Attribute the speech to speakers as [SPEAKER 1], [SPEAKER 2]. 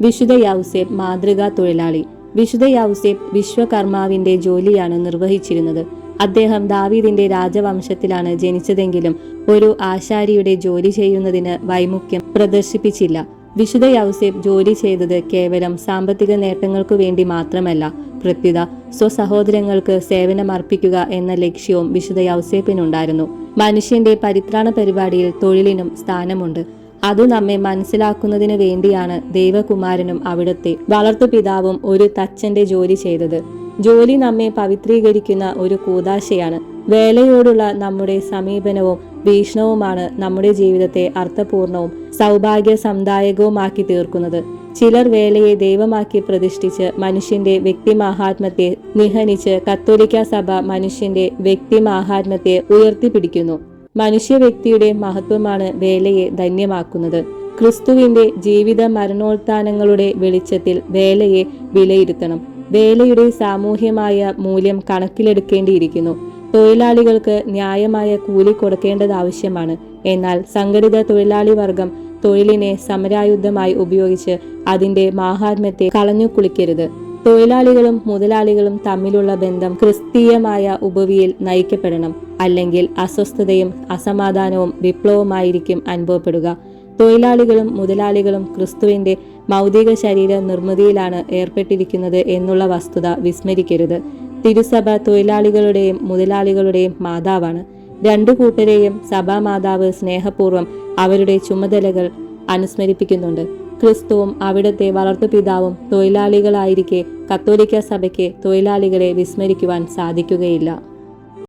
[SPEAKER 1] വിശുദ്ധ യൗസേപ്പ് മാതൃകാ തൊഴിലാളി. വിശുദ്ധ യൗസേപ്പ് വിശ്വകർമാവിന്റെ ജോലിയാണ് നിർവഹിച്ചിരുന്നത്. അദ്ദേഹം ദാവീദിന്റെ രാജവംശത്തിലാണ് ജനിച്ചതെങ്കിലും ഒരു ആശാരിയുടെ ജോലി ചെയ്യുന്നതിന് വൈമുഖ്യം പ്രദർശിപ്പിച്ചില്ല. വിശുദ്ധ യൗസേപ്പ് ജോലി ചെയ്തത് കേവലം സാമ്പത്തിക നേട്ടങ്ങൾക്കു വേണ്ടി മാത്രമല്ല, പ്രത്യുത സ്വസഹോദരങ്ങൾക്ക് സേവനമർപ്പിക്കുക എന്ന ലക്ഷ്യവും വിശുദ്ധ യൗസേപ്പിനുണ്ടായിരുന്നു. മനുഷ്യന്റെ പരിത്രാണ പരിപാടിയിൽ തൊഴിലിനും സ്ഥാനമുണ്ട്. അതു നമ്മെ മനസ്സിലാക്കുന്നതിനു വേണ്ടിയാണ് ദൈവകുമാരനും അവിടുത്തെ വളർത്തുപിതാവും ഒരു തച്ചന്റെ ജോലി ചെയ്തത്. ജോലി നമ്മെ പവിത്രീകരിക്കുന്ന ഒരു കൂദാശയാണ്. വേലയോടുള്ള നമ്മുടെ സമീപനവും വീക്ഷണവുമാണ് നമ്മുടെ ജീവിതത്തെ അർത്ഥപൂർണവും സൗഭാഗ്യ സംദായകവുമാക്കി തീർക്കുന്നത്. ചിലർ വേലയെ ദൈവമാക്കി പ്രതിഷ്ഠിച്ച് മനുഷ്യന്റെ വ്യക്തിമാഹാത്മ്യത്തെ നിഹനിച്ച് കത്തോലിക്ക സഭ മനുഷ്യന്റെ വ്യക്തിമാഹാത്മ്യത്തെ ഉയർത്തിപ്പിടിക്കുന്നു. മനുഷ്യ വ്യക്തിയുടെ മഹത്വമാണ് വേലയെ ധന്യമാക്കുന്നത്. ക്രിസ്തുവിന്റെ ജീവിത മരണോത്ഥാനങ്ങളുടെ വെളിച്ചത്തിൽ വേലയെ വിലയിരുത്തണം. വേലയുടെ സാമൂഹ്യമായ മൂല്യം കണക്കിലെടുക്കേണ്ടിയിരിക്കുന്നു. തൊഴിലാളികൾക്ക് ന്യായമായ കൂലി കൊടുക്കേണ്ടത് ആവശ്യമാണ്. എന്നാൽ സംഘടിത തൊഴിലാളി വർഗം തൊഴിലിനെ സമരായുധമായി ഉപയോഗിച്ച് അതിന്റെ മാഹാത്മ്യത്തെ കളഞ്ഞു കുളിക്കരുത്. തൊഴിലാളികളും മുതലാളികളും തമ്മിലുള്ള ബന്ധം ക്രിസ്തീയമായ ഉപവിയിൽ നയിക്കപ്പെടണം. അല്ലെങ്കിൽ അസ്വസ്ഥതയും അസമാധാനവും വിപ്ലവമായിരിക്കും അനുഭവപ്പെടുക. തൊഴിലാളികളും മുതലാളികളും ക്രിസ്തുവിന്റെ മൗതിക ശരീര നിർമ്മിതിയിലാണ് ഏർപ്പെട്ടിരിക്കുന്നത് എന്നുള്ള വസ്തുത വിസ്മരിക്കരുത്. തിരുസഭ തൊഴിലാളികളുടെയും മുതലാളികളുടെയും മാതാവാണ്. രണ്ടു കൂട്ടരെയും സഭാമാതാവ് സ്നേഹപൂർവ്വം അവരുടെ ചുമതലകൾ അനുസ്മരിപ്പിക്കുന്നുണ്ട്. ക്രിസ്തുവും അവിടുത്തെ വളർത്തുപിതാവും തൊഴിലാളികളായിരിക്കെ കത്തോലിക്ക സഭയ്ക്ക് തൊഴിലാളികളെ വിസ്മരിക്കുവാൻ സാധിക്കുകയില്ല.